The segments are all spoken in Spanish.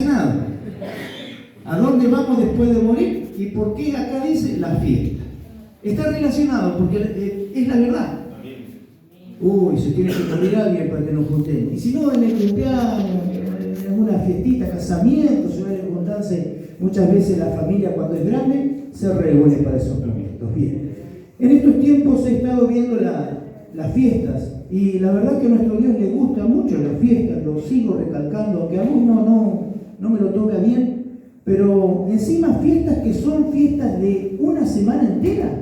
relacionado. ¿A dónde vamos después de morir? ¿Y por qué acá dice la fiesta? Está relacionado porque es la verdad. Uy, se tiene que morir alguien para que nos juntemos. Y si no, en el cumpleaños, en una fiestita, casamiento, suele juntarse muchas veces la familia cuando es grande, se reúne para esos momentos. Bien. En estos tiempos he estado viendo las fiestas y la verdad que a nuestro Dios le gusta mucho las fiestas, lo sigo recalcando, aunque a uno no me lo tome a bien, pero encima fiestas que son fiestas de una semana entera.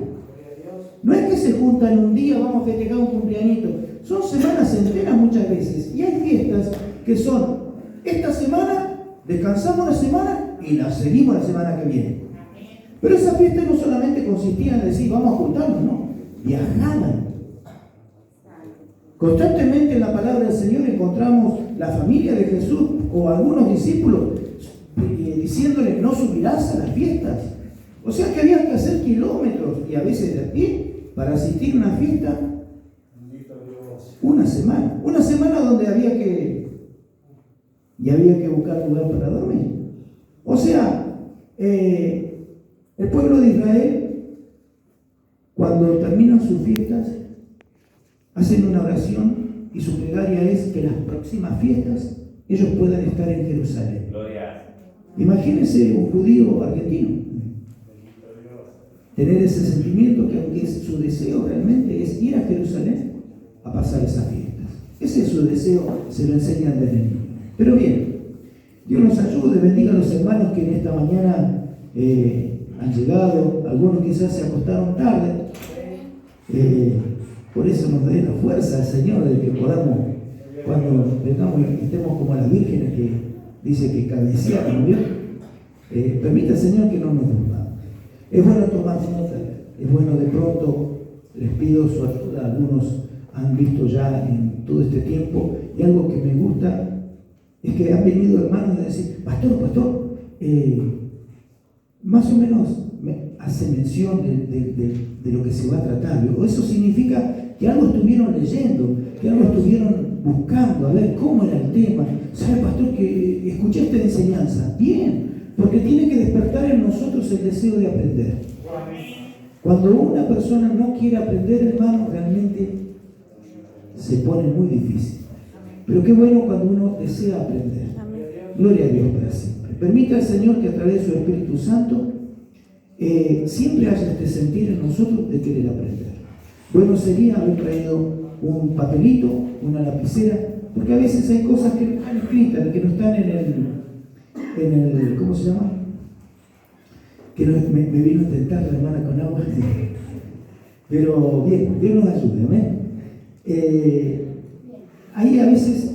No es que se juntan un día, vamos a festejar un cumpleañito. Son semanas enteras muchas veces. Y hay fiestas que son, esta semana, descansamos una semana y la seguimos la semana que viene. Pero esas fiestas no solamente consistían en decir, vamos a juntarnos, no. Viajaban. Constantemente en la palabra del Señor encontramos la familia de Jesús o algunos discípulos diciéndole, no subirás a las fiestas. O sea que había que hacer kilómetros y a veces de pie para asistir a una fiesta. Una semana donde había que buscar lugar para dormir. O sea, el pueblo de Israel, cuando terminan sus fiestas, hacen una oración y su plegaria es que las próximas fiestas ellos puedan estar en Jerusalén. Gloria. Imagínense un judío argentino tener ese sentimiento que aunque su deseo realmente es ir a Jerusalén a pasar esas fiestas. Ese es su deseo, se lo enseñan desde niño. Pero bien, Dios nos ayude, bendiga a los hermanos que en esta mañana han llegado, algunos quizás se acostaron tarde, por eso nos dé la fuerza al Señor de que podamos, cuando vengamos y estemos como las vírgenes que dice que cabecearon, ¿vio? Permita al Señor que no nos durmamos. Es bueno tomar nota, es bueno de pronto, les pido su ayuda, algunos han visto ya en todo este tiempo, y algo que me gusta es que han venido hermanos a decir, pastor, más o menos hace mención de lo que se va a tratar, o eso significa que algo estuvieron leyendo, que algo estuvieron buscando, a ver cómo era el tema. ¿Sabe, pastor, que escuché esta enseñanza? Bien, porque tiene que despertar en nosotros el deseo de aprender. Cuando una persona no quiere aprender, hermano, realmente se pone muy difícil. Pero qué bueno cuando uno desea aprender. Gloria a Dios para siempre. Permita al Señor que a través de su Espíritu Santo siempre haya este sentir en nosotros de querer aprender. Bueno sería haber traído un papelito, una lapicera, porque a veces hay cosas que no están escritas, que no están en el ¿cómo se llama? Que no, me vino a tentar la hermana con agua. Pero bien, Dios nos ayude, amén. Hay a veces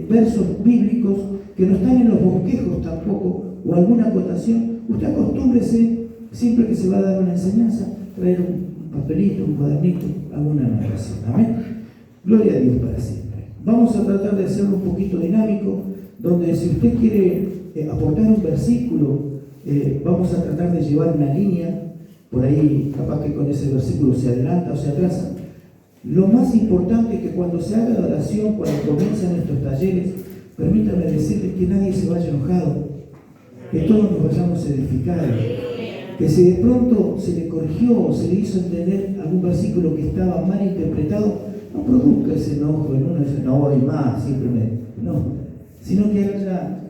versos bíblicos que no están en los bosquejos tampoco, o alguna acotación. Usted acostúmbrese, siempre que se va a dar una enseñanza, traer un papelito, un cuadernito, alguna anotación, amén. Gloria a Dios para siempre. Vamos a tratar de hacerlo un poquito dinámico, donde si usted quiere aportar un versículo, vamos a tratar de llevar una línea, por ahí capaz que con ese versículo se adelanta o se atrasa. Lo más importante es que cuando se haga la oración, cuando comienzan estos talleres, permítame decirles que nadie se vaya enojado, que todos nos vayamos edificados, que si de pronto se le corrigió o se le hizo entender algún versículo que estaba mal interpretado, no produzca ese enojo en uno, dice, no voy más, simplemente, no, sino que haya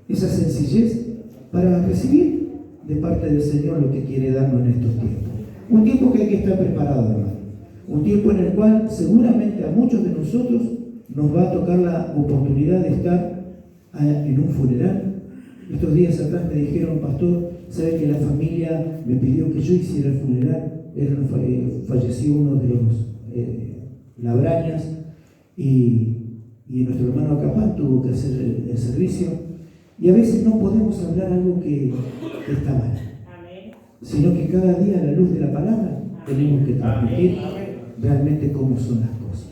esa sencillez para recibir de parte del Señor lo que quiere darnos en estos tiempos. Un tiempo que hay que estar preparado, hermano. Un tiempo en el cual seguramente a muchos de nosotros nos va a tocar la oportunidad de estar en un funeral. Estos días atrás me dijeron, pastor, ¿sabe que la familia me pidió que yo hiciera el funeral? Falleció uno de los Labrañas y nuestro hermano Capán tuvo que hacer el servicio. Y a veces no podemos hablar algo que está mal, sino que cada día a la luz de la palabra tenemos que transmitir realmente cómo son las cosas.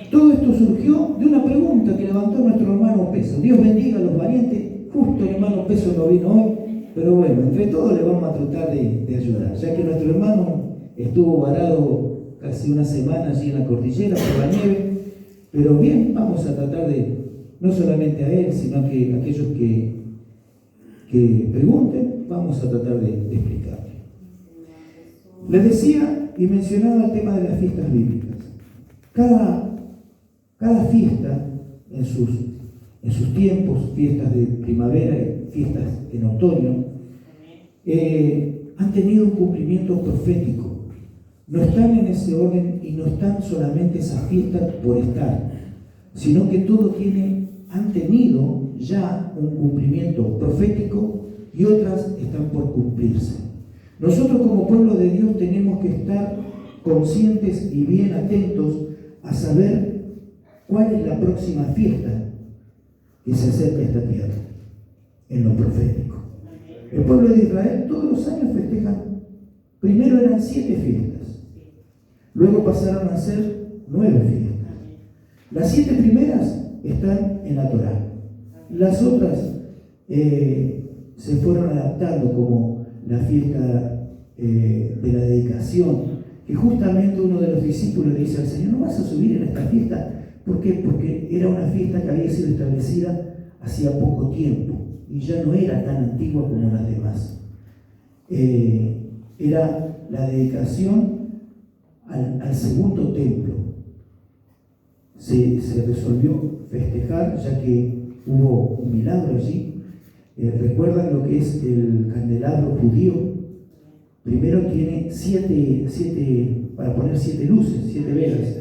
Todo esto surgió de una pregunta que levantó nuestro hermano Peso. Dios bendiga a los valientes. Justo el hermano Peso no vino hoy, pero bueno, entre todos le vamos a tratar de ayudar, ya que nuestro hermano estuvo varado casi una semana allí en la cordillera por la nieve. Pero bien, vamos a tratar de no solamente a él, sino que aquellos que pregunten, vamos a tratar de explicarle. Les decía y mencionaba el tema de las fiestas bíblicas. Cada fiesta en sus tiempos, fiestas de primavera y fiestas en otoño, han tenido un cumplimiento profético. No están en ese orden y no están solamente esas fiestas por estar, sino que han tenido ya un cumplimiento profético y otras están por cumplirse. Nosotros como pueblo de Dios tenemos que estar conscientes y bien atentos a saber cuál es la próxima fiesta que se acerca a esta tierra, en lo profético. El pueblo de Israel todos los años festejan, primero eran 7 fiestas, luego pasaron a ser 9 fiestas. Las 7 primeras están en la Torá, las otras se fueron adaptando, como la fiesta de la dedicación, que justamente uno de los discípulos le dice al Señor: ¿no vas a subir en esta fiesta? ¿Por qué? Porque era una fiesta que había sido establecida hacía poco tiempo y ya no era tan antigua como las demás. Era la dedicación al segundo templo. Se resolvió festejar, ya que hubo un milagro allí. ¿Recuerdan lo que es el candelabro judío? Primero tiene 7 para poner 7 luces, 7 velas.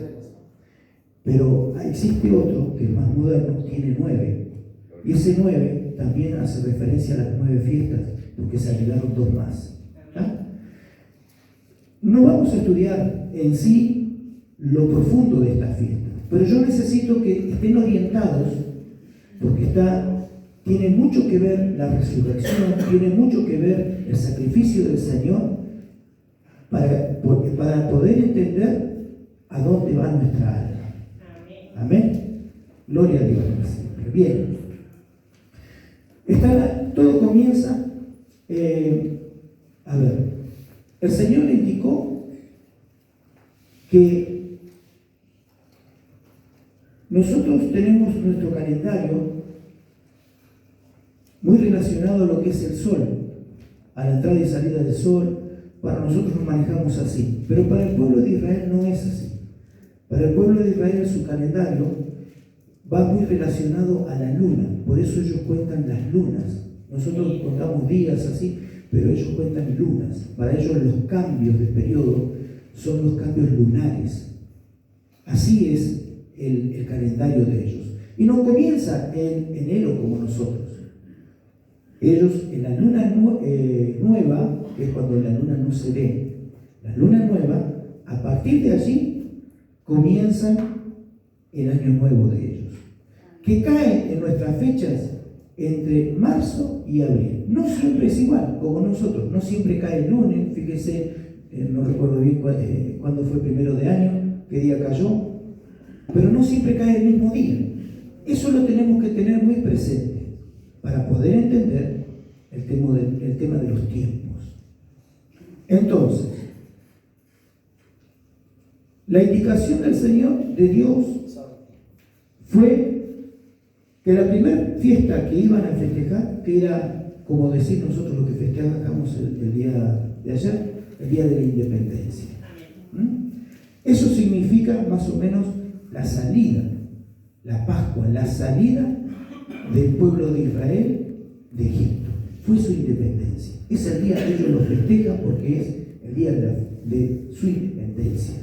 Pero existe otro que es más moderno, tiene 9. Y ese 9 también hace referencia a las 9 fiestas, porque se agregaron 2 más. No vamos a estudiar en sí lo profundo de estas fiestas, pero yo necesito que estén orientados, porque tiene mucho que ver la resurrección, tiene mucho que ver el sacrificio del Señor, para poder entender a dónde va nuestra alma. Amén. Gloria a Dios. Bien. Todo comienza. El Señor le indicó que nosotros tenemos nuestro calendario muy relacionado a lo que es el sol, a la entrada y salida del sol. Para nosotros nos manejamos así, pero para el pueblo de Israel no es así. Para el pueblo de Israel su calendario va muy relacionado a la luna, por eso ellos cuentan las lunas. Nosotros contamos días así, pero ellos cuentan lunas. Para ellos los cambios de periodo son los cambios lunares. Así es el calendario de ellos. Y no comienza en enero como nosotros. Ellos en la luna nueva, que es cuando la luna no se ve, la luna nueva, a partir de allí comienza el año nuevo de ellos, que cae en nuestras fechas entre marzo y abril. No siempre es igual, como nosotros, no siempre cae el lunes. Fíjese, no recuerdo bien cuándo fue el 1 de año, qué día cayó, pero no siempre cae el mismo día. Eso lo tenemos que tener muy presente para poder entender el tema de los tiempos. Entonces, la indicación del Señor, de Dios, fue que la primera fiesta que iban a festejar, que era como decir nosotros lo que festejamos el día de ayer, el día de la independencia. Eso significa más o menos la salida, la Pascua, la salida del pueblo de Israel de Egipto. Fue su independencia. Ese día ellos lo festejan porque es el día de su independencia.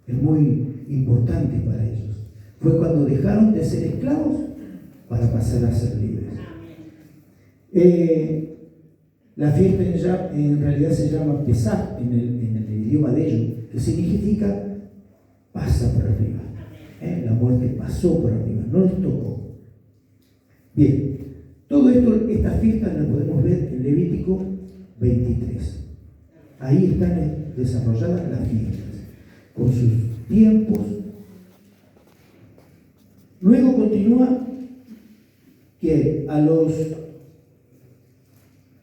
Es muy importante para ellos. Fue cuando dejaron de ser esclavos para pasar a ser libres. La fiesta en realidad se llama Pesach en el idioma de ellos, que significa pasa por arriba. La muerte pasó por arriba, no los tocó. Bien, todo esto, estas fiestas las podemos ver en Levítico 23. Ahí están desarrolladas las fiestas, con sus tiempos. Luego continúa que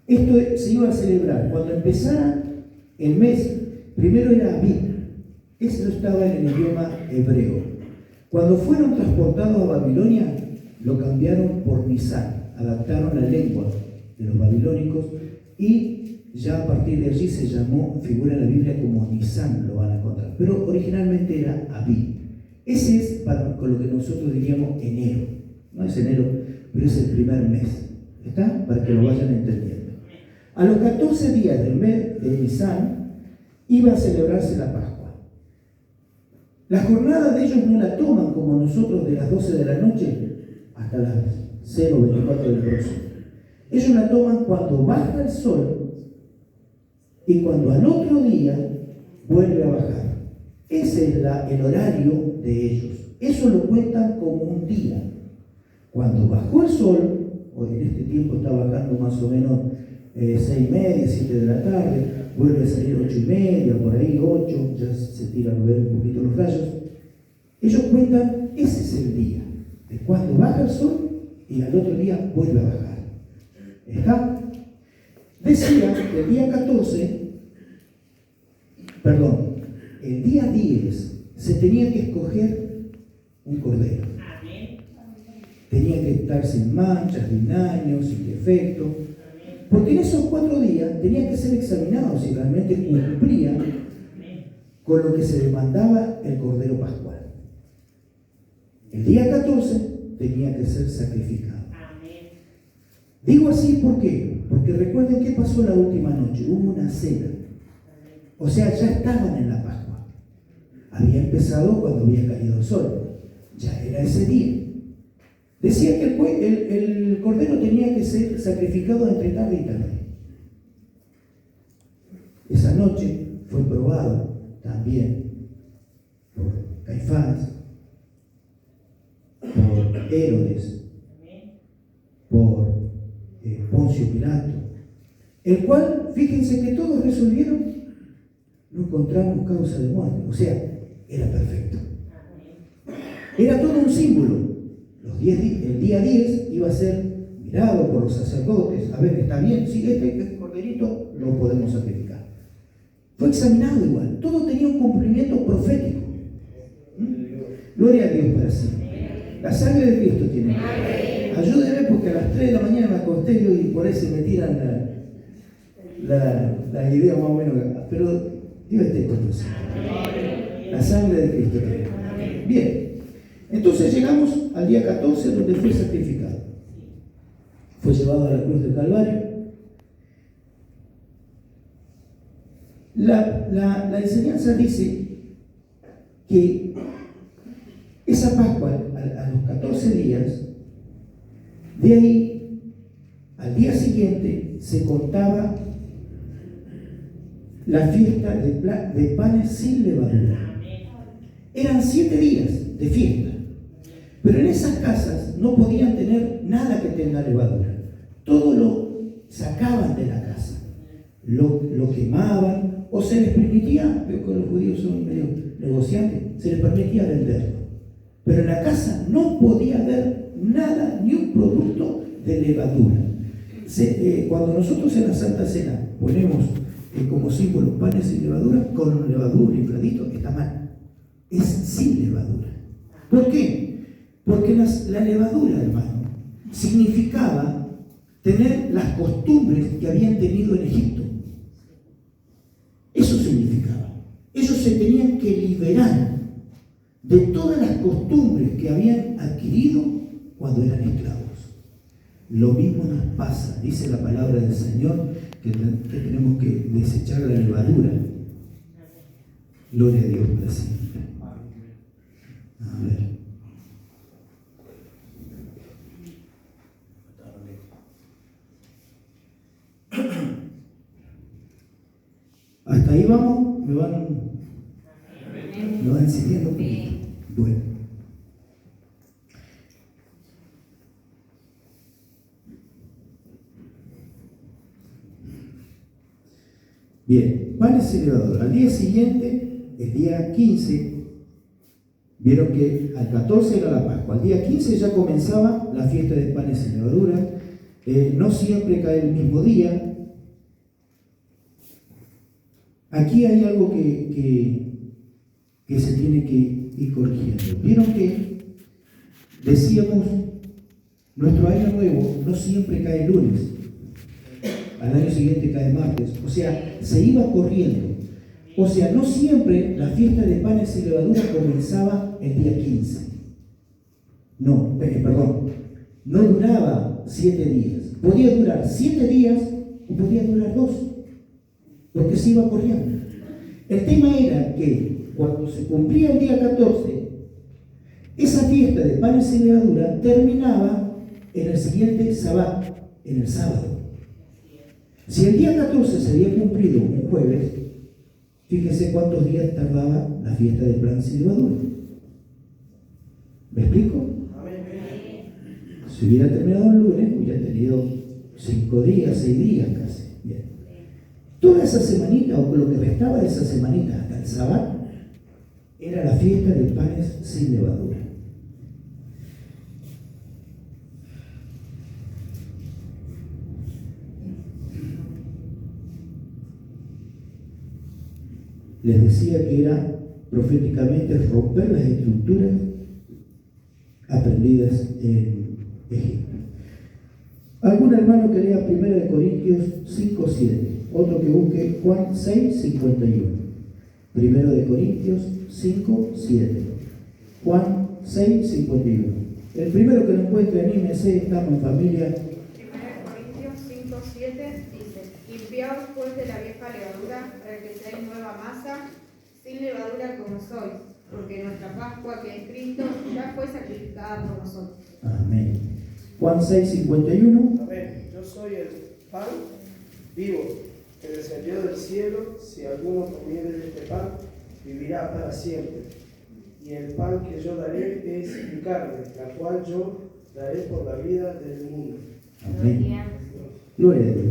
esto se iba a celebrar cuando empezara el mes. Primero era Abib, eso estaba en el idioma hebreo. Cuando fueron transportados a Babilonia, lo cambiaron por Nisan, adaptaron la lengua de los babilónicos y ya a partir de allí se llamó, figura en la Biblia como Nisan, lo van a encontrar, pero originalmente era Abib. Ese es con lo que nosotros diríamos enero, no es enero, pero es el primer mes, ¿está? Para que lo vayan entendiendo. A los 14 días del mes de Nisan iba a celebrarse la Pascua. La jornada de ellos no la toman como nosotros de las 12 de la noche hasta las 0:24 del próximo. Ellos la toman cuando baja el sol y cuando al otro día vuelve a bajar. Ese es el horario de ellos. Eso lo cuentan como un día. Cuando bajó el sol, hoy en este tiempo está bajando más o menos 6:30, 7 de la tarde, vuelve a salir 8:30, por ahí 8, ya se tiran a ver un poquito los rayos. Ellos cuentan, ese es el día, de cuando baja el sol y al otro día vuelve a bajar. ¿Está? Decía que el día 14, perdón, el día 10 se tenía que escoger un cordero. Tenía que estar sin manchas, sin daños, sin defectos. Porque en esos 4 días tenía que ser examinado si realmente cumplía con lo que se demandaba el cordero pascual. El día 14 tenía que ser sacrificado. Digo así, ¿por qué? Porque recuerden qué pasó la última noche. Hubo una cena. O sea, ya estaban en la Pascua. Había empezado cuando había caído el sol. Ya era ese día. Decía que el cordero tenía que ser sacrificado entre tarde y tarde. Esa noche fue probado también por Caifás, por Herodes, por Poncio Pilato, el cual, fíjense que todos resolvieron, no encontramos causa de muerte, o sea, era perfecto. Era todo un símbolo. El día 10 iba a ser mirado por los sacerdotes, a ver, está bien, sí, este corderito lo podemos sacrificar. Fue examinado igual, todo tenía un cumplimiento profético. Gloria a Dios para siempre. La sangre de Cristo tiene. Ayúdenme porque a las 3 de la mañana me acosté y por ahí se me tiran la idea más o menos. Pero Dios esté con nosotros. La sangre de Cristo tiene. Bien. Entonces llegamos al día 14 donde fue sacrificado. Fue llevado a la cruz del Calvario. La enseñanza dice que esa Pascua, a los 14 días, de ahí al día siguiente se contaba la fiesta de panes sin levadura. Eran 7 días de fiesta. Pero en esas casas no podían tener nada que tenga levadura. Todo lo sacaban de la casa. Lo quemaban o se les permitía, veo que los judíos son medio negociantes, se les permitía venderlo. Pero en la casa no podía haber nada, ni un producto de levadura. Cuando nosotros en la Santa Cena ponemos como símbolo panes sin levadura, con levadura infladito, está mal. Es sin levadura. ¿Por qué? Porque la levadura, hermano, significaba tener las costumbres que habían tenido en Egipto. Eso significaba. Ellos se tenían que liberar de todas las costumbres que habían adquirido cuando eran esclavos. Lo mismo nos pasa, dice la palabra del Señor, que tenemos que desechar la levadura. Gloria a Dios para siempre. A ver. Hasta ahí vamos, me van enseñando un poquito. Bueno. Bien, panes y levadura. Al día siguiente, el día 15, vieron que al 14 era la Pascua. Al día 15 ya comenzaba la fiesta de panes y levadura. No siempre cae el mismo día. Aquí hay algo que se tiene que ir corrigiendo. Vieron que decíamos Nuestro año nuevo no siempre cae lunes, al año siguiente cae martes, o sea, se iba corriendo. O sea, no siempre la fiesta de panes y levadura comenzaba el día 15. No, perdón, no duraba 7 días. Podía durar 7 días o podía durar 2, porque se iba corriendo. El tema era que cuando se cumplía el día 14, esa fiesta de panes y levadura terminaba en el siguiente sabbat, en el sábado. Si el día 14 se había cumplido un jueves, fíjese cuántos días tardaba la fiesta de panes y levadura. ¿Me explico? Si hubiera terminado el lunes, hubiera tenido 5 días, 6 días casi. Bien. Toda esa semanita, o lo que restaba de esa semanita hasta el sábado, era la fiesta de panes sin levadura. Les decía que era proféticamente romper las estructuras aprendidas en Egipto. Algún hermano que lea 1 Corintios 5:7, otro que busque Juan 6:51. 1 Corintios 5:7, Juan 6:51. El primero que lo encuentre, anímese, estamos en familia. 1 Corintios 5:7 dice: limpiaos pues de la vieja levadura, para que seáis nueva masa, sin levadura como sois, porque nuestra Pascua, que es Cristo, ya fue sacrificada por nosotros. Amén. Juan 6:51. Amén. Yo soy el pan vivo que descendió del cielo. Si alguno comiere de este pan, vivirá para siempre. Y el pan que yo daré es mi carne, la cual yo daré por la vida del mundo. Amén. Gloria a Dios.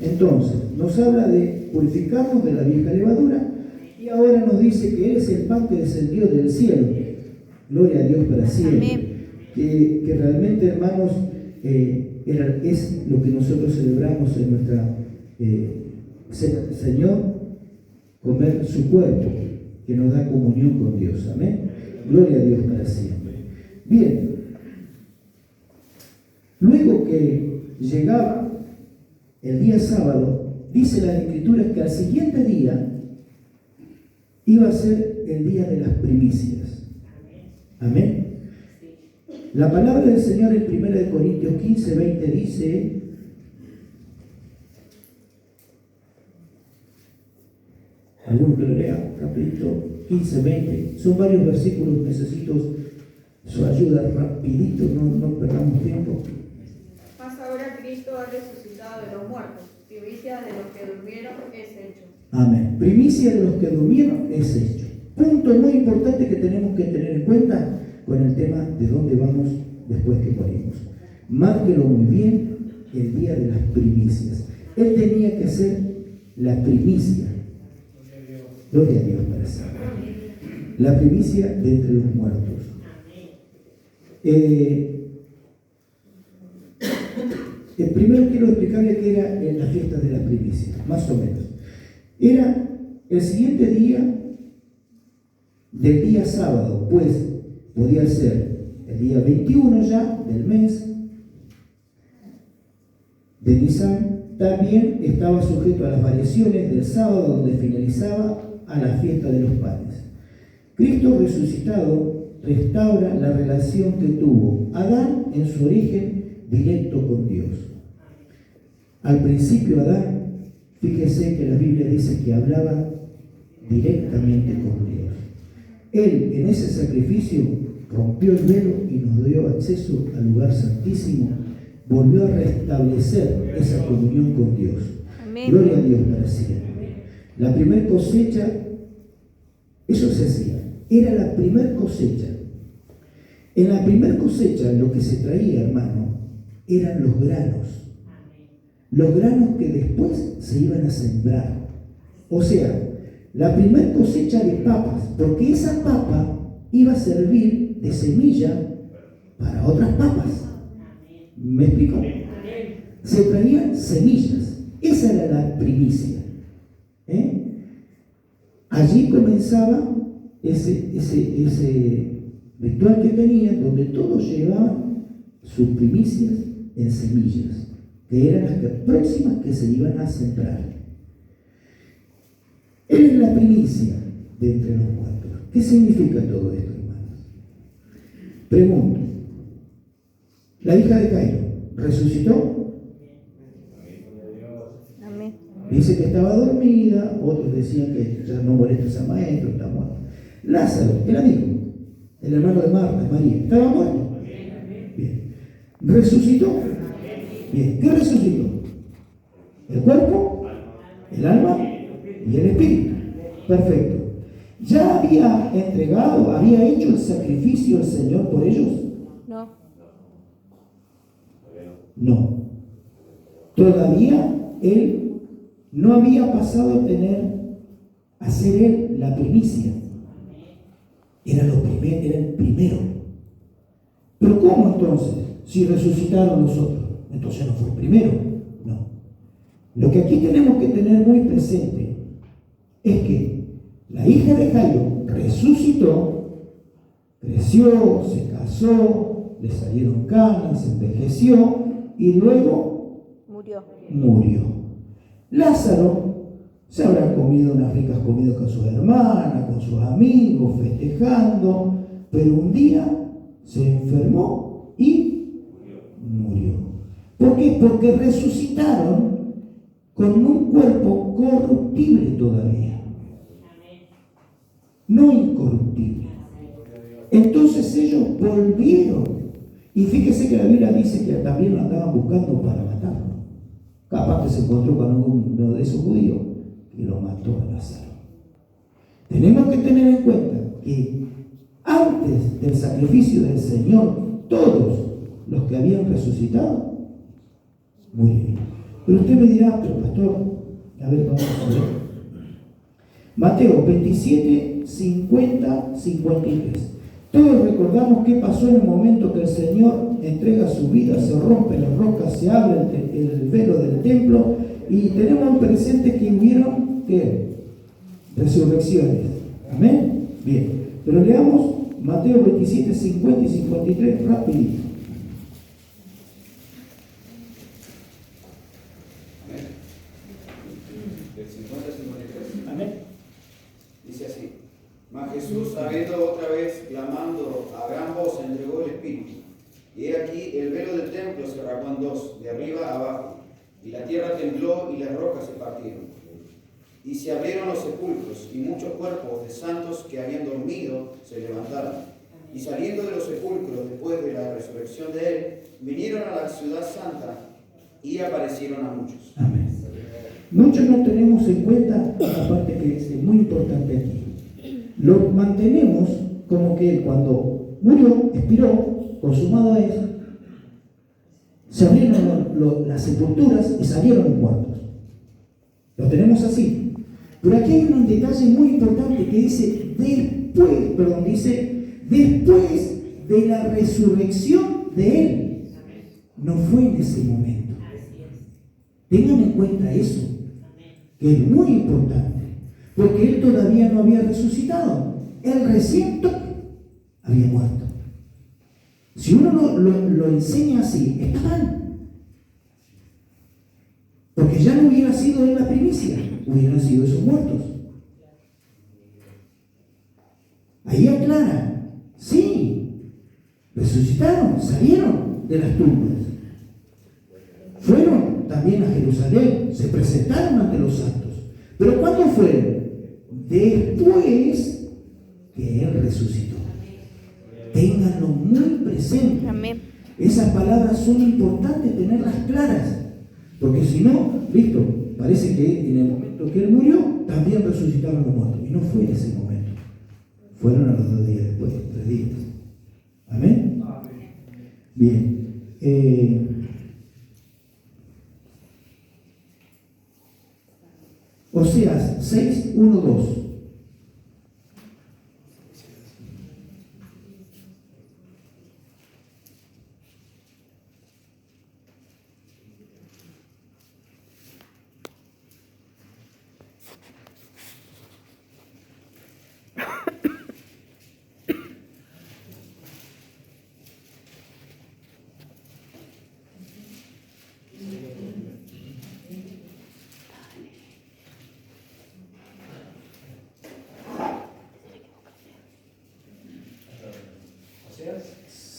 Entonces, nos habla de purificarnos de la vieja levadura y ahora nos dice que Él es el pan que descendió del cielo. Gloria a Dios para siempre. Amén. Que realmente, hermanos, es lo que nosotros celebramos en nuestra cena del Señor, comer su cuerpo, que nos da comunión con Dios. Amén. Gloria a Dios para siempre. Bien. Luego que llegaba el día sábado, dice las Escrituras que al siguiente día iba a ser el día de las primicias. Amén. La palabra del Señor en 1 Corintios 15:20 dice: alguno que lo lea rapidito, 15:20, son varios versículos, necesito su ayuda rapidito, no perdamos tiempo. Mas ahora Cristo ha resucitado de los muertos, primicia de los que durmieron es hecho. Amén. Primicia de los que durmieron es hecho. Punto muy importante que tenemos que tener en cuenta con el tema de dónde vamos después que morimos. Márquelo muy bien, el día de las primicias. Él tenía que ser la primicia. Gloria a Dios para siempre. La primicia de entre los muertos. Primero quiero explicarle qué era la fiesta de las primicias, más o menos. Era el siguiente día del día sábado, pues podía ser el día 21 ya del mes de Nisan. También estaba sujeto a las variaciones del sábado, donde finalizaba a la fiesta de los panes. Cristo resucitado restaura la relación que tuvo Adán en su origen directo con Dios. Al principio Adán, fíjese que la Biblia dice que hablaba directamente con Dios. Él en ese sacrificio rompió el velo y nos dio acceso al lugar santísimo, volvió a restablecer esa comunión con Dios. Amén. Gloria a Dios para siempre. La primer cosecha, eso se hacía, era la primer cosecha. En la primer cosecha lo que se traía, hermano, eran los granos. Los granos que después se iban a sembrar. O sea, la primer cosecha de papas, porque esa papa iba a servir de semilla para otras papas. ¿Me explico? Se traían semillas. Esa era la primicia. Allí comenzaba ese ritual que tenían, donde todos llevaban sus primicias en semillas, que eran las próximas que se iban a sembrar. Él es la primicia de entre los muertos. ¿Qué significa todo esto, hermanos? Pregunto, ¿la hija de Cairo resucitó? Amén. Dice que estaba dormida, otros decían que ya no molestes al maestro, está muerto. Lázaro, el amigo, el hermano de Marta, María, ¿estaba muerto? Bien. ¿Resucitó? Bien. ¿Qué resucitó? ¿El cuerpo? ¿El alma? Y el espíritu. Perfecto. ¿Ya había entregado, había hecho el sacrificio el Señor por ellos? No. No. Todavía Él no había pasado a ser Él la primicia. Era el primero. Pero ¿cómo entonces? Si resucitaron los otros, entonces no fue el primero. No. Lo que aquí tenemos que tener muy presente es que la hija de Jairo resucitó, creció, se casó, le salieron canas, envejeció y luego murió. Lázaro se habrá comido unas ricas comidas con sus hermanas, con sus amigos, festejando, pero un día se enfermó y murió. ¿Por qué? Porque resucitaron con un cuerpo corruptible todavía, no incorruptible. Entonces ellos volvieron. Y fíjese que la Biblia dice que también lo andaban buscando para matarlo. Capaz que se encontró con uno de esos judíos y lo mató a Lázaro. Tenemos que tener en cuenta que antes del sacrificio del Señor, todos los que habían resucitado murieron. Pero usted me dirá, pero pastor, a ver, vamos a ver. Mateo 27, 50, 53. Todos recordamos qué pasó en el momento que el Señor entrega su vida, se rompe la roca, se abre el velo del templo y tenemos presente que hubieron resurrecciones. Amén. Bien, pero leamos Mateo 27, 50 y 53 rapidito. Del 50 al 53. Amén. Dice así: Mas Jesús, habiendo otra vez clamando a gran voz, entregó el Espíritu. Y he aquí el velo del templo se rasgó en dos, de arriba a abajo, y la tierra tembló y las rocas se partieron. Y se abrieron los sepulcros, y muchos cuerpos de santos que habían dormido se levantaron. Y saliendo de los sepulcros después de la resurrección de él, vinieron a la ciudad santa y aparecieron a muchos. Amén. Muchos no tenemos en cuenta la parte que es muy importante aquí. Lo mantenemos como que cuando murió, expiró, consumado es, se abrieron las sepulturas y salieron los muertos. Lo tenemos así. Pero aquí hay un detalle muy importante que dice después de la resurrección de él. No fue en ese momento. Tengan en cuenta eso, que es muy importante, porque él todavía no había resucitado. Él recién había muerto. Si uno lo enseña así, está mal. Porque ya no hubiera sido él la primicia, hubieran sido esos muertos. Ahí aclara, sí, resucitaron, salieron de las tumbas. Fueron también a Jerusalén, se presentaron ante los santos. ¿Pero cuándo fueron? Después que él resucitó. Ténganlo muy presente. Amén. Esas palabras son importantes tenerlas claras. Porque si no, listo, parece que en el momento que él murió, también resucitaron los muertos. Y no fue en ese momento. Fueron a los 2 días después, 3 días. ¿Amén? Bien. Oseas 6, 1, 2.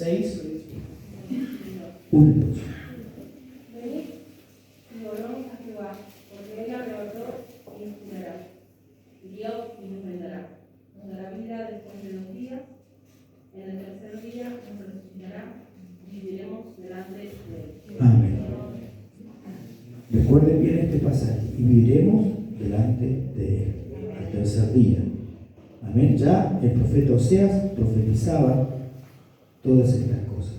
6, 1 y 2. Venid y volvamos a Jehová, porque él arrebató y nos curará, y Dios y nos vendará. Nos dará vida después de 2 días, en el tercer día nos resucitará y viviremos delante de él. Amén. Recuerden bien este pasaje, y viviremos delante de él al tercer día. Amén. Ya el profeta Oseas profetizaba todas estas cosas.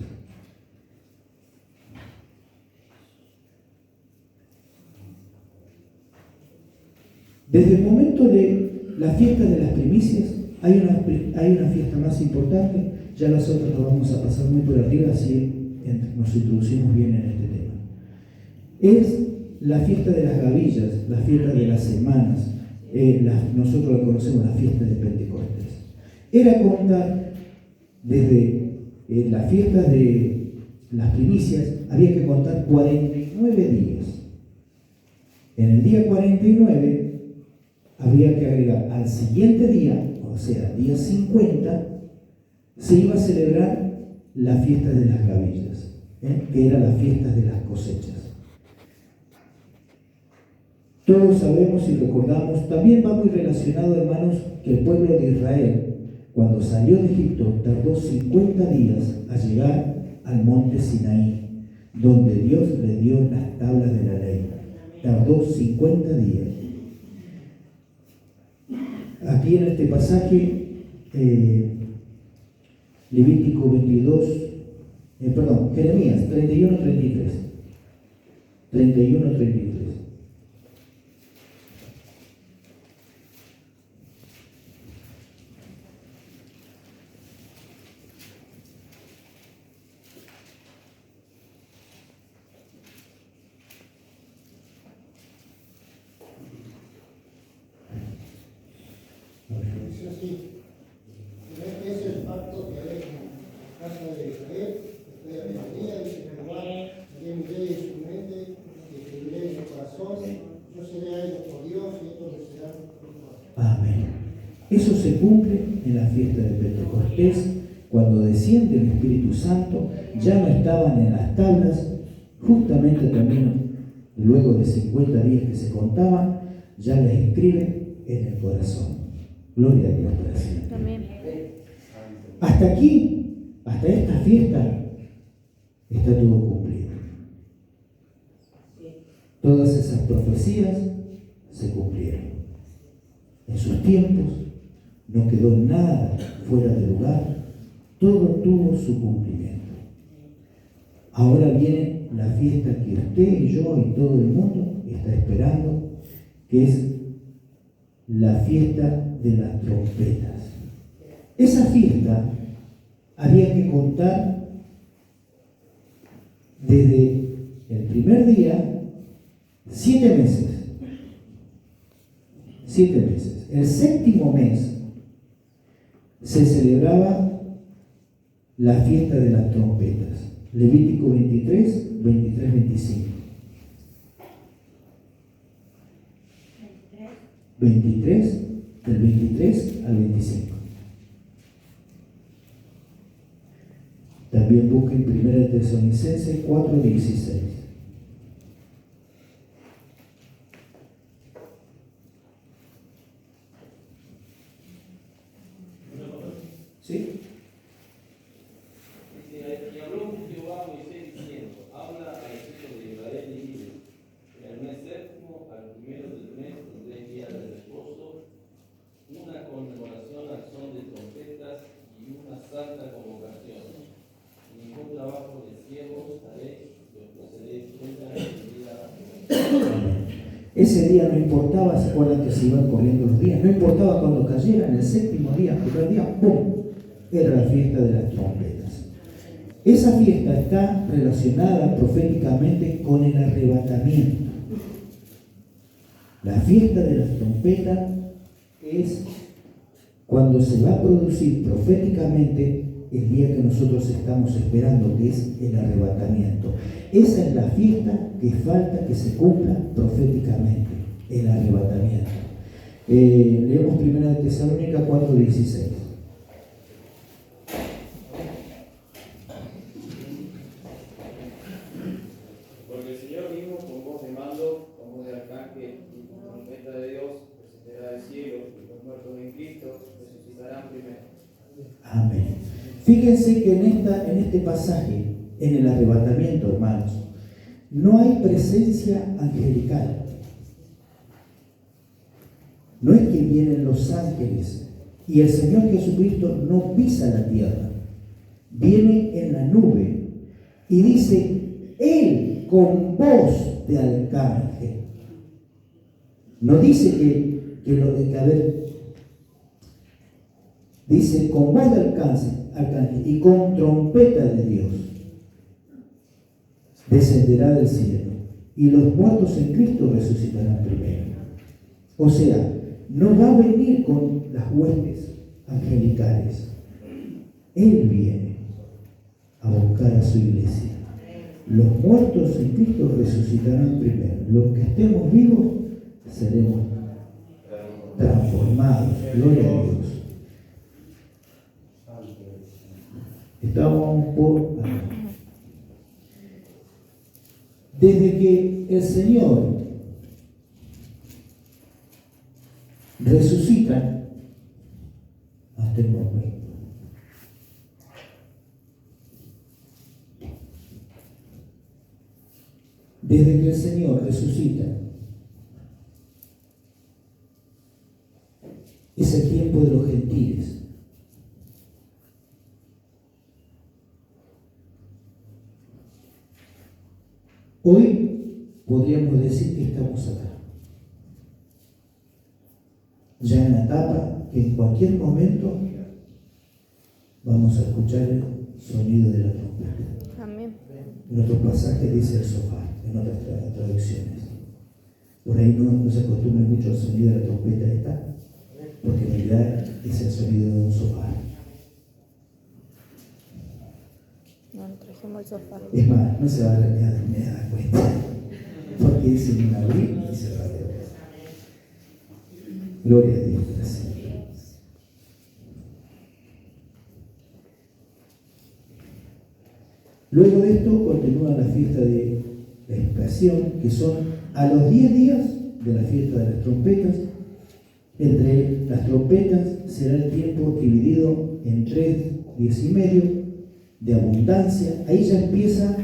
Desde el momento de la fiesta de las primicias, hay una fiesta más importante. Ya las otras las vamos a pasar muy por arriba, así nos introducimos bien en este tema. Es la fiesta de las gavillas, la fiesta de las semanas. Nosotros la conocemos, la fiesta de Pentecostés. Era contar desde la fiesta de las primicias, había que contar 49 días. En el día 49 había que agregar al siguiente día, o sea, día 50, se iba a celebrar la fiesta de las gavillas, que era la fiesta de las cosechas. Todos sabemos y recordamos, también va muy relacionado, hermanos, que el pueblo de Israel, cuando salió de Egipto, tardó 50 días a llegar al monte Sinaí, donde Dios le dio las tablas de la ley. Tardó 50 días. Aquí en este pasaje, Levítico 22, Jeremías 31-33. 31-33. Dice así: este es el pacto que haré con la casa de Israel, después de aquel día, dice Jehová, haré mi ley en su mente, y escribiré en su corazón, yo seré a ellos por Dios, y estos les serán por Dios. Amén. Eso se cumple en la fiesta de Pentecostés, cuando desciende el Espíritu Santo. Ya no estaban en las tablas, justamente también luego de 50 días que se contaban, ya les escribe en el corazón. Gloria a Dios para siempre. Amén. Hasta aquí, hasta esta fiesta, está todo cumplido. Todas esas profecías se cumplieron. En sus tiempos no quedó nada fuera de lugar, todo tuvo su cumplimiento. Ahora viene la fiesta que usted y yo y todo el mundo está esperando, que es la fiesta de las trompetas. Esa fiesta había que contar desde el primer día 7 meses. 7 meses. El séptimo mes se celebraba la fiesta de las trompetas. Levítico 23, 23, 25. 23, del 23 al 25. También busquen 1 Tesalonicenses 4, 16. ¿Sí? Y habló Jehová a Moisés diciendo: habla a los hijos de Israel y diles: en el mes séptimo, al primero del mes, tendréis día de reposo, una conmemoración al son de trompetas y una santa convocación. Ningún trabajo de siervos haréis, y os placeréis cuenta en el día. Ese día no importaba, se acuerdan que se iban corriendo los días, no importaba cuando cayera, en el séptimo día, el primer día, ¡pum!, era la fiesta de las trompetas. Esa fiesta está relacionada proféticamente con el arrebatamiento. La fiesta de las trompetas es cuando se va a producir proféticamente el día que nosotros estamos esperando, que es el arrebatamiento. Esa es la fiesta que falta que se cumpla proféticamente, el arrebatamiento. Leemos 1 Tesalónica 4:16. Fíjense que en este pasaje, en el arrebatamiento, hermanos, no hay presencia angelical. No es que vienen los ángeles y el Señor Jesucristo no pisa la tierra, viene en la nube y dice, Él con voz de arcángel. No dice dice con voz de arcángel y con trompeta de Dios descenderá del cielo y los muertos en Cristo resucitarán primero. O sea, no va a venir con las huestes angelicales. Él viene a buscar a su iglesia. Los muertos en Cristo resucitarán primero. Los que estemos vivos seremos transformados. Gloria a Dios. Estamos por acá. Desde que el Señor resucita hasta el momento. Desde que el Señor resucita, es el tiempo de los gentiles. Hoy podríamos decir que estamos acá, ya en la etapa que en cualquier momento vamos a escuchar el sonido de la trompeta. Amén. En otros pasajes dice el sofá, en otras traducciones. Por ahí no se acostumbra mucho al sonido de la trompeta esta, porque en realidad es el sonido de un sofá. No, trajimos el sofá. Es más, no se va a dar cuenta, porque es en un abrir y cerrar de ojos. Gloria a Dios, gracias. Luego de esto continúa la fiesta de la expiación, que son a los 10 días de la fiesta de las trompetas. Entre las trompetas será el tiempo dividido en 3 días y medio de abundancia. Ahí ya empieza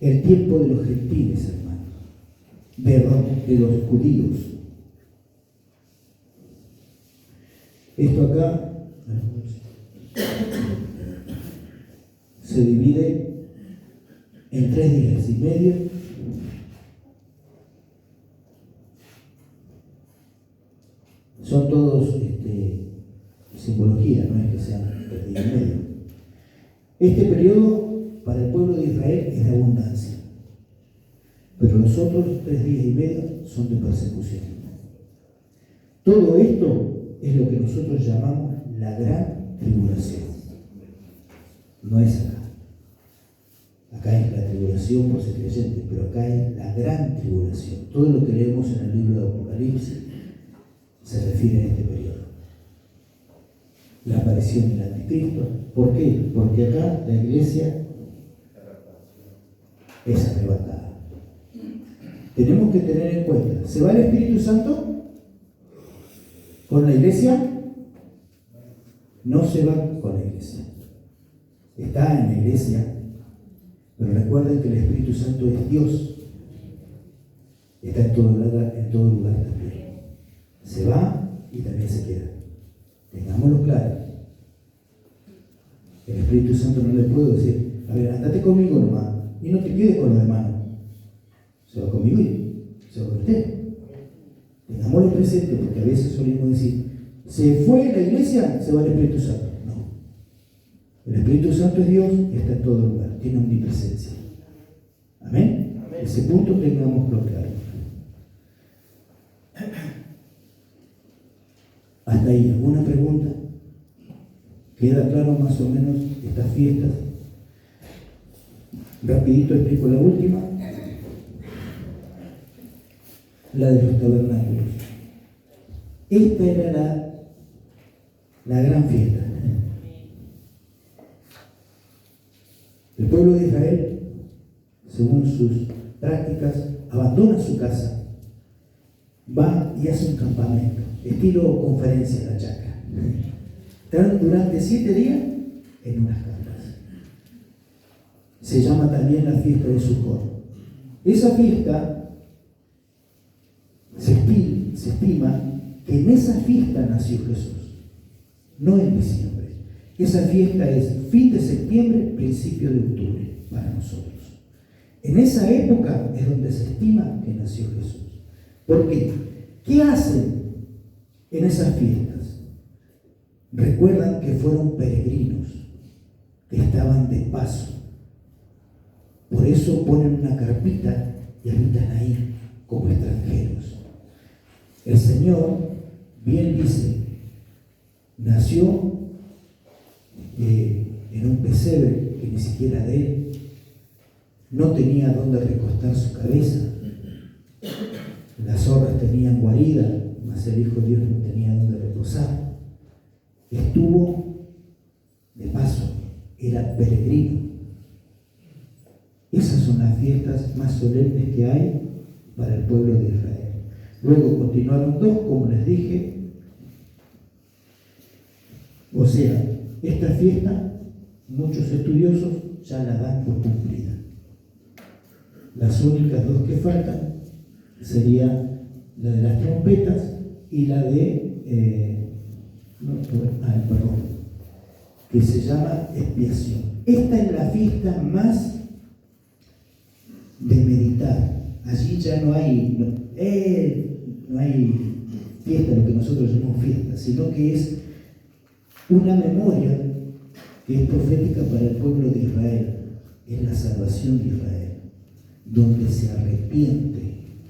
el tiempo de los gentiles, hermanos, de los judíos. Esto acá se divide en 3 días y medio. Son todos simbología, no es que sean 3 días y medio. Este periodo para el pueblo de Israel es de abundancia, pero los otros 3 días y medio son de persecución. Todo esto es lo que nosotros llamamos la gran tribulación. No es acá. Acá es la tribulación por ser creyente, pero acá es la gran tribulación. Todo lo que leemos en el libro de Apocalipsis se refiere a este periodo. La aparición del anticristo. ¿Por qué? Porque acá la iglesia es arrebatada. Tenemos que tener en cuenta, ¿se va el Espíritu Santo con la iglesia? No se va con la iglesia. Está en la iglesia, pero recuerden que el Espíritu Santo es Dios. Está en todo lugar también. Se va y también se queda. Tengámoslo claro. El Espíritu Santo no le puedo decir, a ver, andate conmigo nomás y no te quedes con los hermanos. Se va conmigo y se va con usted. Tengámoslo presente, porque a veces solemos decir, se fue la iglesia, se va el Espíritu Santo. No. El Espíritu Santo es Dios y está en todo lugar, tiene omnipresencia. ¿Amén? Amén. Ese punto tengámoslo claro. Hasta ahí, ¿alguna pregunta? ¿Queda claro más o menos estas fiestas? Rapidito explico la última, la de los tabernáculos. Esta era la gran fiesta. El pueblo de Israel, según sus prácticas, abandona su casa, va y hace un campamento, estilo conferencia en la chacra. Están durante 7 días en unas carpas. Se llama también la fiesta de Sukkot. Esa fiesta se estima que en esa fiesta nació Jesús, no en diciembre. Esa fiesta es fin de septiembre, principio de octubre para nosotros. En esa época es donde se estima que nació Jesús. ¿Por qué? ¿Qué hacen en esas fiestas? Recuerdan que fueron peregrinos, que estaban de paso. Por eso ponen una carpita y habitan ahí como extranjeros. El Señor bien dice, nació en un pesebre que ni siquiera de él, no tenía dónde recostar su cabeza, las zorras tenían guarida, mas el Hijo de Dios no tenía dónde reposar. Estuvo de paso, era peregrino. Esas son las fiestas más solemnes que hay para el pueblo de Israel. Luego continuaron dos, como les dije. O sea, esta fiesta, muchos estudiosos ya la dan por cumplida. Las únicas dos que faltan sería la de las trompetas y la de, que se llama expiación. Esta es la fiesta más de meditar. Allí ya no hay fiesta, lo que nosotros llamamos fiesta, sino que es una memoria que es profética para el pueblo de Israel. Es la salvación de Israel, donde se arrepiente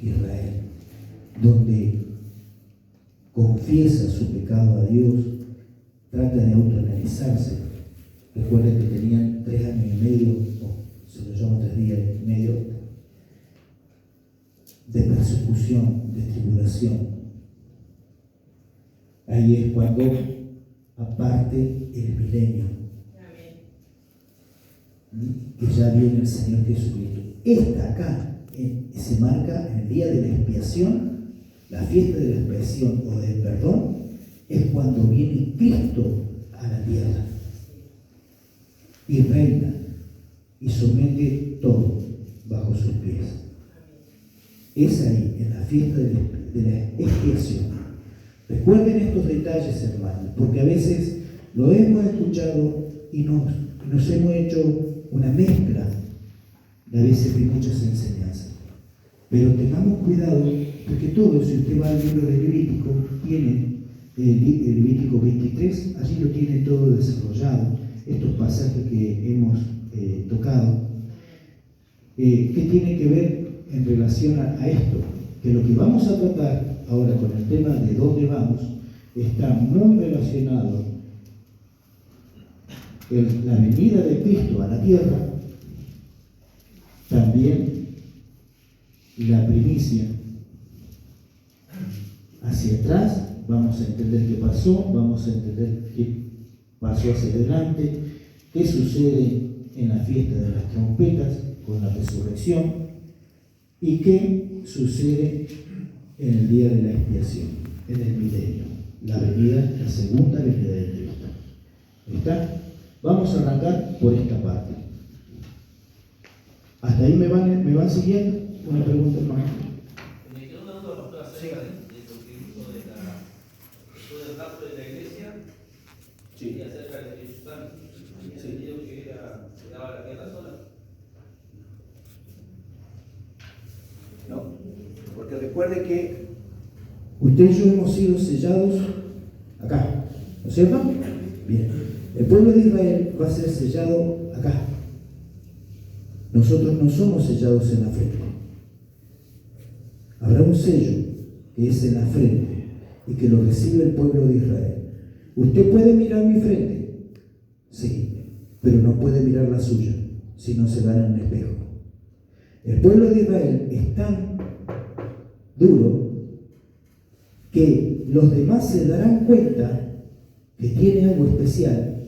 Israel, donde confiesa su pecado a Dios, trata de autoanalizarse. Recuerden que tenían 3 años y medio, se lo llamo 3 días y medio, de persecución, de tribulación. Ahí es cuando aparte el milenio, que ya viene el Señor Jesucristo. Esta acá se marca en el día de la expiación, la fiesta de la expiación o del perdón, es cuando viene Cristo a la tierra y reina y somete todo bajo sus pies. Es ahí, en la fiesta de la expiación. Recuerden estos detalles, hermanos, porque a veces lo hemos escuchado y nos hemos hecho una mezcla de a veces de muchas enseñanzas. Pero tengamos cuidado, porque todo, si usted va al libro de Levítico, tiene el Levítico 23, allí lo tiene todo desarrollado, estos pasajes que hemos tocado. ¿Qué tiene que ver en relación a esto? Que lo que vamos a tratar ahora con el tema de dónde vamos está muy relacionado en la venida de Cristo a la tierra, también la primicia. Hacia atrás vamos a entender qué pasó, vamos a entender qué pasó hacia adelante, qué sucede en la fiesta de las trompetas con la resurrección y qué sucede en el día de la expiación, en el milenio, la segunda venida de Cristo. ¿Está? Vamos a arrancar por esta parte. ¿Hasta ahí me van siguiendo? Una pregunta, hermano. Me quedó una duda, pastor, acerca de lo que dijo del rapto de la iglesia, Sí. y acerca del Espíritu Santo. Tenía entendido que se daba la tierra sola. No, porque recuerde que usted y yo hemos sido sellados acá, ¿no es cierto? Bien, el pueblo de Israel va a ser sellado acá. Nosotros no somos sellados en la frente. Habrá un sello que es en la frente y que lo recibe el pueblo de Israel. Usted puede mirar mi frente, sí, pero no puede mirar la suya si no se va en un espejo. El pueblo de Israel es tan duro que los demás se darán cuenta que tiene algo especial,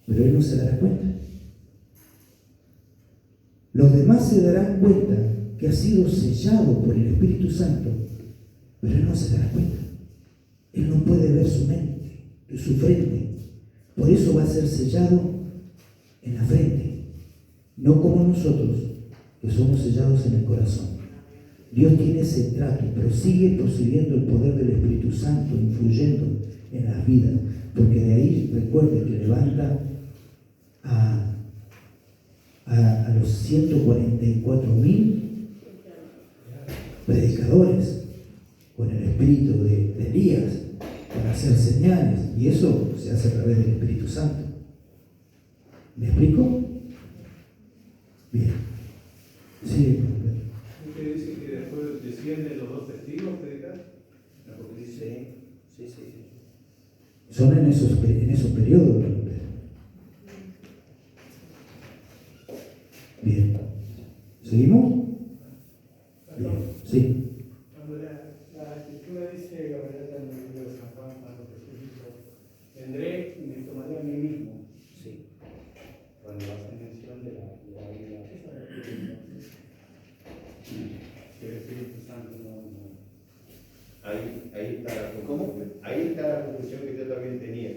pero él no se dará cuenta. Los demás se darán cuenta que ha sido sellado por el Espíritu Santo, pero él no se dará cuenta. Él no puede ver su mente, su frente. Por eso va a ser sellado en la frente, no como nosotros, que somos sellados en el corazón. Dios tiene ese trato, pero sigue percibiendo el poder del Espíritu Santo, influyendo en las vidas, porque de ahí, recuerde que levanta a los 144.000 predicadores con el espíritu de Elías para hacer señales, y eso se hace a través del Espíritu Santo. ¿Me explico? Bien. Sí, ¿Usted dice que después descienden los dos testigos predicar? Sí. son en esos periodos. Bien. ¿Seguimos? Bien. Sí. Cuando la escritura dice, Gabriela, en el libro de San Juan, cuando Jesús dijo, vendré y me tomaré a mí mismo. Sí. Cuando hace mención de la vida, que el Espíritu Santo no. Ahí está la ¿Cómo? Ahí está la conclusión que yo también tenía.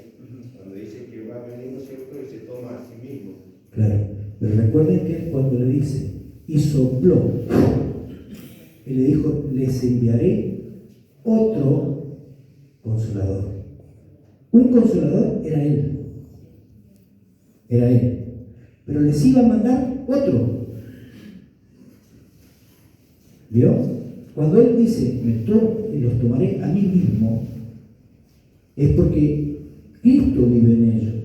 Cuando dice que va a venir, ¿no es cierto?, y se toma a sí mismo. Claro. Pero recuerden que cuando le dice, y sopló, él le dijo, les enviaré otro consolador. Un consolador era él. Era él. Pero les iba a mandar otro. ¿Vio? Cuando él dice, los tomaré a mí mismo, es porque Cristo vive en ellos.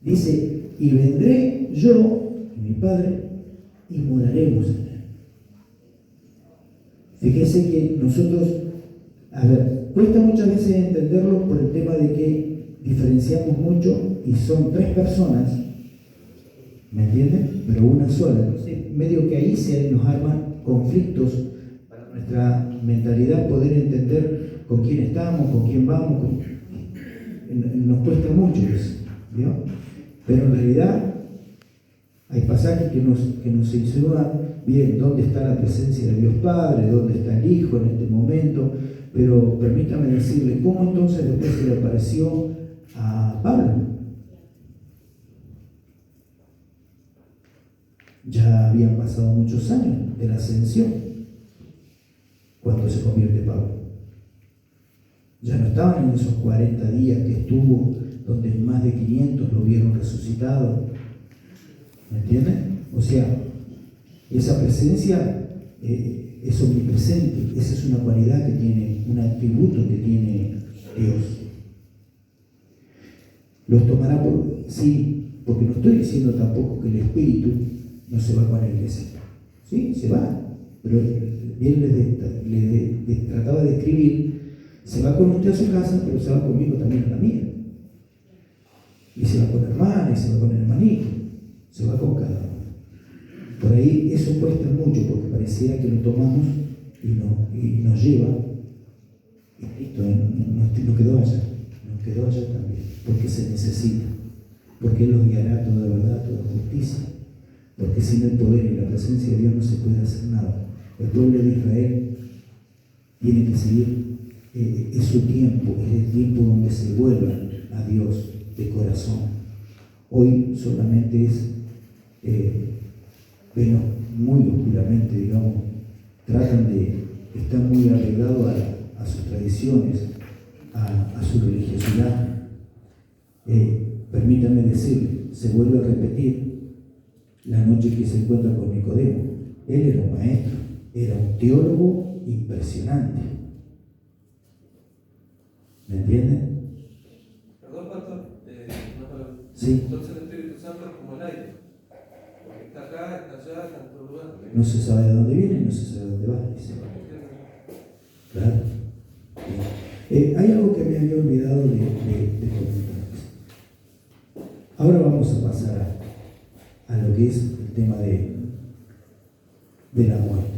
Dice, y vendré yo y mi Padre y moraremos en él. Fíjese que nosotros, cuesta muchas veces entenderlo por el tema de que diferenciamos mucho y son tres personas, ¿me entienden? Pero una sola. Entonces, medio que ahí se nos arman conflictos para nuestra mentalidad, poder entender con quién estamos, con quién vamos. Nos cuesta mucho eso, ¿vio? Pero en realidad hay pasajes que nos insinúan bien dónde está la presencia de Dios Padre, dónde está el Hijo en este momento, pero permítame decirle, ¿cómo entonces después se le apareció a Pablo? Ya habían pasado muchos años de la ascensión cuando se convierte Pablo. Ya no estaban en esos 40 días que estuvo, donde más de 500 lo vieron resucitado. ¿Me entienden? O sea, esa presencia es omnipresente. Esa es una cualidad que tiene, un atributo que tiene Dios. Los tomará sí, porque no estoy diciendo tampoco que el Espíritu no se va con la iglesia. Sí, se va. Pero bien les trataba de escribir, se va con usted a su casa, pero se va conmigo también a la mía. Y se va con hermana, y se va con el hermanito, se va con cada uno. Por ahí eso cuesta mucho, porque pareciera que lo tomamos y nos lleva, y listo, no quedó allá también, porque se necesita, porque Él los guiará a toda verdad, a toda justicia, porque sin el poder y la presencia de Dios no se puede hacer nada. El pueblo de Israel tiene que seguir, es su tiempo, es el tiempo donde se vuelvan a Dios de corazón. Hoy solamente es, bueno, muy oscuramente, digamos, tratan de estar muy arraigados a sus tradiciones, a su religiosidad. Permítanme decirle, se vuelve a repetir la noche que se encuentra con Nicodemo. Él era un maestro, era un teólogo impresionante. ¿Me entienden? Perdón, pastor, una palabra. Sí. Entonces el Espíritu Santo es como el aire. Porque está acá, está allá, está en todo lugar. No se sabe de dónde viene y no se sabe de dónde va. Dice. Claro. Hay algo que me había olvidado de comentarles. Ahora vamos a pasar a lo que es el tema de la muerte.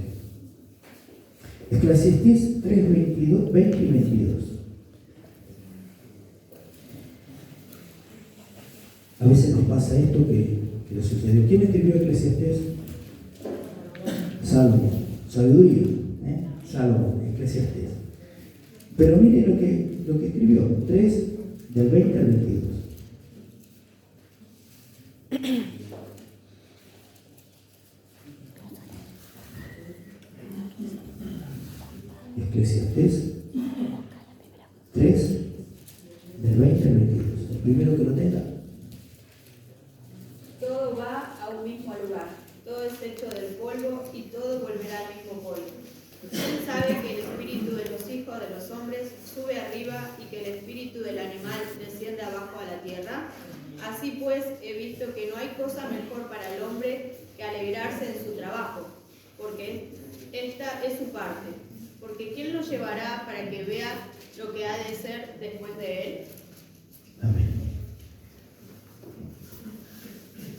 Eclesiastés 3, 20 y 22. A veces nos pasa esto que le sucedió. ¿Quién escribió Eclesiastés? Salomón. Sabiduría. Salomón, Eclesiastés. Pero mire lo que escribió. 3, del 20 al 22. Eclesiastés 3, del 20 al 22. El primero que lo tenga. Todo va a un mismo lugar, todo es hecho del polvo y todo volverá al mismo polvo. ¿Quién sabe que el espíritu de los hijos de los hombres sube arriba y que el espíritu del animal desciende abajo a la tierra? Así pues, he visto que no hay cosa mejor para el hombre que alegrarse en su trabajo, porque esta es su parte. Porque ¿quién lo llevará para que vea lo que ha de ser después de él? Amén.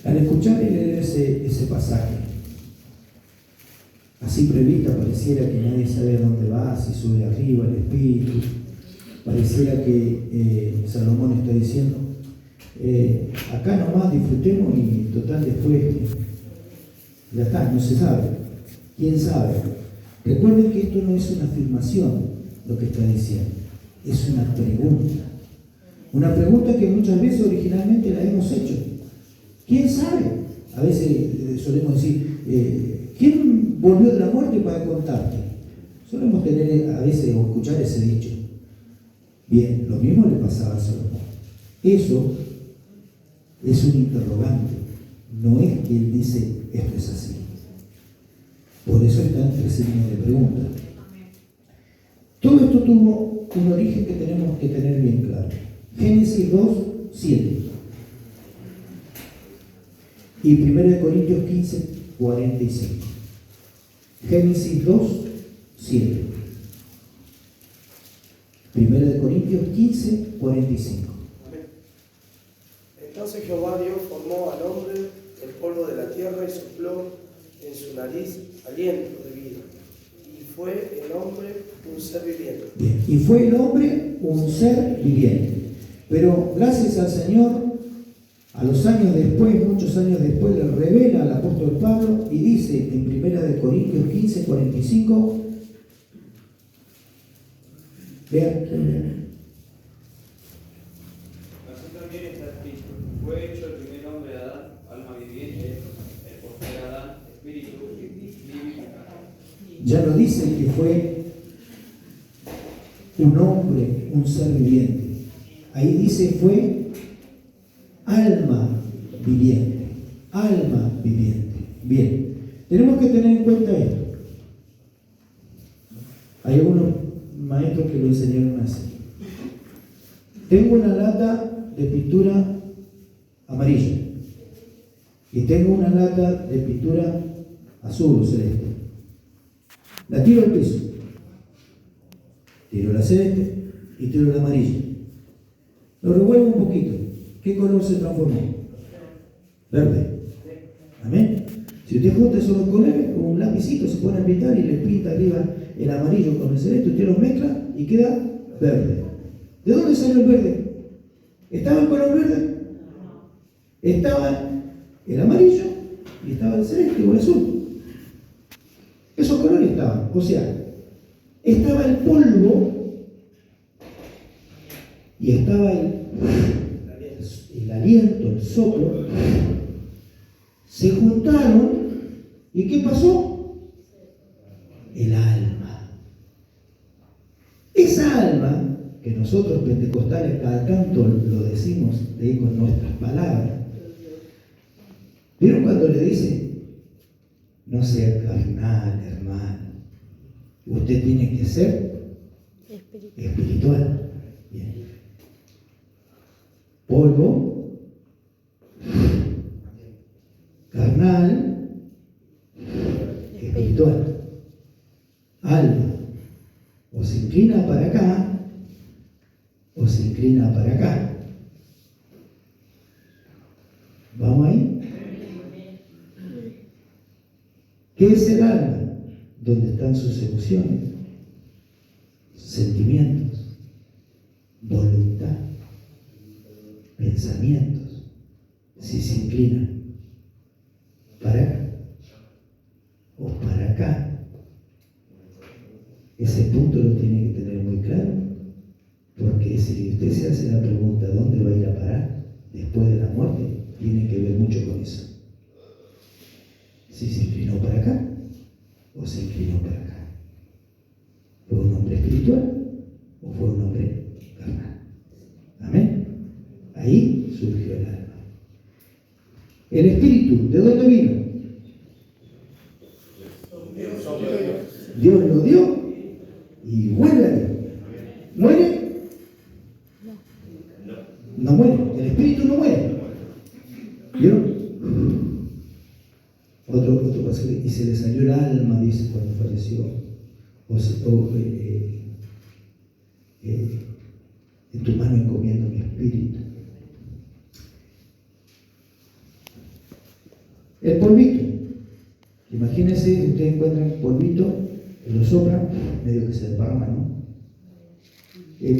Al escuchar y leer ese pasaje, a simple vista pareciera que nadie sabe a dónde va, si sube arriba el espíritu. Pareciera que Salomón está diciendo, acá nomás disfrutemos y total después ya está, no se sabe. ¿Quién sabe? Recuerden que esto no es una afirmación lo que está diciendo, es una pregunta. Una pregunta que muchas veces originalmente la hemos hecho. ¿Quién sabe? A veces solemos decir, ¿quién volvió de la muerte para contarte? Solemos tener a veces o escuchar ese dicho. Bien, lo mismo le pasaba a Salomón. Eso es un interrogante. No es que él dice, esto es así. Por eso está entre signos de pregunta. Todo esto tuvo un origen que tenemos que tener bien claro. Génesis 2, 7. Y 1 Corintios 15, 45. Génesis 2, 7. 1 Corintios 15, 45. Entonces Jehová Dios formó al hombre del polvo de la tierra y sopló en su nariz aliento de vida. Y fue el hombre un ser viviente. Bien. Y fue el hombre un ser viviente. Pero gracias al Señor, a los años después, muchos años después, le revela al apóstol Pablo y dice en 1 Corintios 15, 45, vean. Así también está escrito, fue hecho el primer hombre Adán, alma viviente, el postrer Adán, espíritu vivificante. Ya no dice que fue un hombre, un ser viviente. Ahí dice fue alma viviente. Alma viviente. Bien, tenemos que tener en cuenta esto. Hay algunos maestros que lo enseñaron así. Tengo una lata de pintura amarilla y tengo una lata de pintura azul o celeste. La tiro al piso, tiro la celeste y tiro la amarilla. Lo revuelvo un poquito. ¿Qué color se transformó? Verde. Amén. Si usted junta esos dos colores con un lapicito, se pone a pintar y le pinta arriba el amarillo con el celeste, usted los mezcla y queda verde. ¿De dónde salió el verde? ¿Estaba el color verde? Estaba el amarillo y estaba el celeste o el azul. Esos colores estaban, o sea, estaba el polvo y estaba el aliento, el soplo. Se juntaron y ¿qué pasó? El alma. Esa alma que nosotros pentecostales cada tanto lo decimos con nuestras palabras. ¿Vieron cuando le dice? No sea carnal, hermano. Usted tiene que ser espiritual. Bien. Polvo, carnal, espiritual. Alma. O se inclina para acá, o se inclina para acá. ¿Vamos ahí? ¿Qué es el alma? Donde están sus emociones, sentimientos, voluntad, pensamientos. Si se inclinan para acá o para acá, ese punto lo tiene que tener muy claro, porque si usted se hace la pregunta ¿dónde va a ir a parar después de la muerte? Tiene que ver mucho con eso. Si se inclinó para acá o se inclinó para acá. Fue un hombre espiritual o fue un hombre carnal. Amén. Ahí surgió el alma. El espíritu, ¿de dónde vino? Dios lo dio y vuelve a Dios. ¿Muere? No muere. El espíritu no muere. ¿Vieron? Otro pasaje, y se le salió el alma, dice, cuando falleció. En tu mano encomiendo mi espíritu. El polvito. Imagínense, ustedes encuentran polvito, lo soplan, medio que se desparrama, ¿no?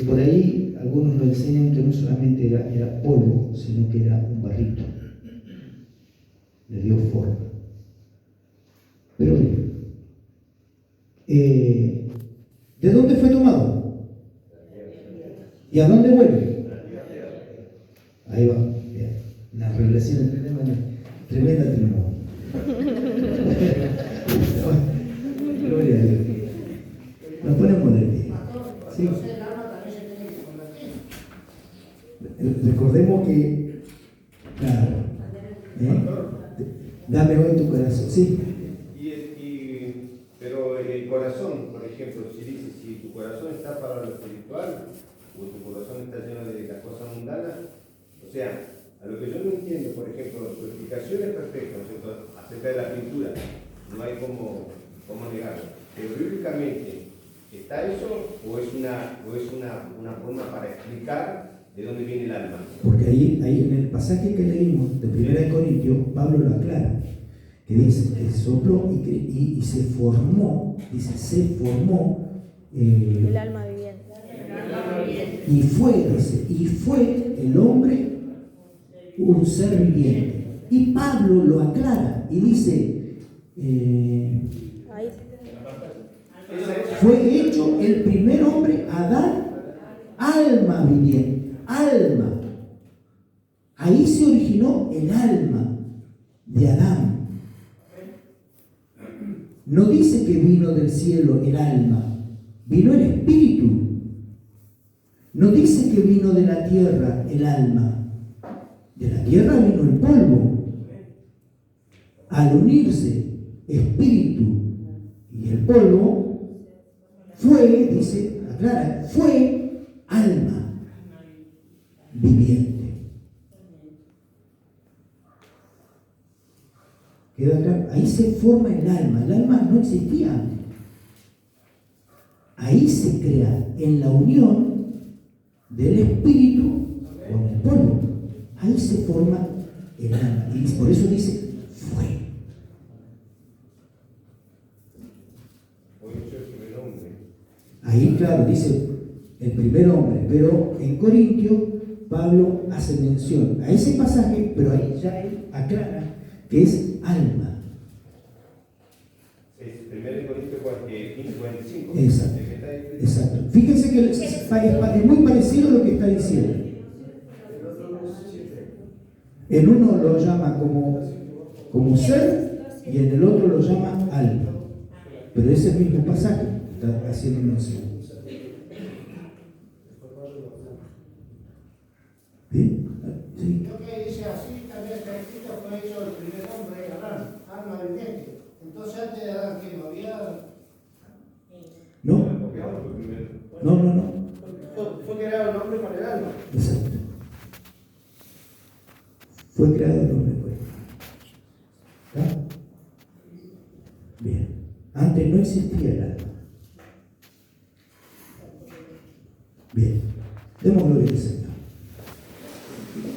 Por ahí algunos lo enseñan que no solamente era polvo, sino que era un barrito. Le dio forma. Pero bien. ¿De dónde fue tomado? ¿Y a dónde vuelve? Ahí va. Bien. Una revelación tremenda tenemos. Gloria a Dios. Nos ponemos de pie. Sí. Recordemos que, claro, dame hoy tu corazón. Sí. Pero en el corazón, por ejemplo, si tu corazón está para lo espiritual o tu corazón está lleno de las cosas mundanas, o sea, a lo que yo no entiendo, por ejemplo, tu explicación es perfecta, ¿no es cierto?, acerca de la pintura, no hay cómo negarlo, pero bíblicamente, ¿está eso o es una forma para explicar de dónde viene el alma? Porque ahí en el pasaje que leímos de 1 Corintios, Pablo lo aclara, que dice que sopló y se formó, dice, se formó el alma viviente. Y fue el hombre un ser viviente. Y Pablo lo aclara y dice, fue hecho el primer hombre, Adán, alma viviente, alma. Ahí se originó el alma de Adán. No dice que vino del cielo el alma, vino el espíritu. No dice que vino de la tierra el alma. De la tierra vino el polvo. Al unirse espíritu y el polvo, fue, dice, aclara, fue alma viviente. ¿Queda claro? Ahí se forma el alma. El alma no existía antes. Ahí se crea en la unión del espíritu con el polvo. Ahí se forma el alma. Y por eso dice, fue. Ahí, claro, dice el primer hombre. Pero en Corintios, Pablo hace mención a ese pasaje, pero ahí ya él aclara que es alma. Es 1 Corintios 45. Exacto. Exacto. Fíjense que es muy parecido a lo que está diciendo. En uno lo llama como ser y en el otro lo llama alma. Pero es el mismo pasaje, está haciendo mención. ¿Bien? Sí. Lo que dice así, también está escrito, fue hecho el primer hombre, Adán, alma viviente. Entonces antes de Adán, que no había... No. Fue creado el hombre para el alma. Exacto. Fue creado el hombre por él. ¿Está? Bien. Antes no existía el alma.